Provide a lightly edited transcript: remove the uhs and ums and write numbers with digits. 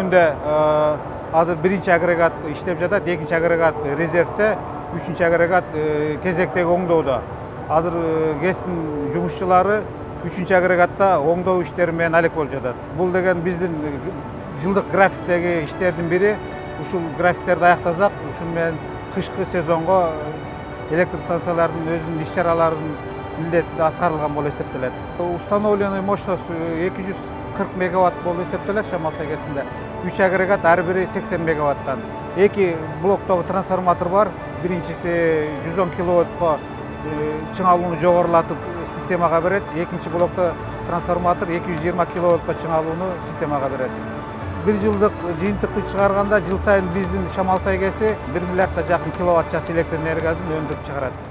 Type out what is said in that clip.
күндө азыр биринчи агрегат иштеп жатат, экинчи агрегат резервде, үчүнчү агрегат кезектеги оңдоодо. Азыр КЭСТин жумушчулары үчүнчү агрегатта оңдоо иштери менен алек болуп жатат. Бул деген биздин жылдык графиктеги иштердин бири. Ушул графиктерди аяктасак, ушун менен кышкы сезонго электр станциялардын өзүнүн иш-чараларын милдети аткарылган болуп эсептелет. Установленный мощность 240 мегаватт болуп эсептелет шамал сайкесинде. 3 агрегат ар бири 80 мегаваттан. 2 блоктогу трансформатор бар. Биринчиси 110 киловаттка чыңалууну жогорулатып системага берет. Экинчи блокто трансформатор 220 киловаттка чыңалууну системага берет. Бир жылдык жыйынтыкты чыгарганда жыл сайын биздин шамал сайкеси 1 миллиардка жакын киловатт час электр энергиясын өндүрүп чыгарат.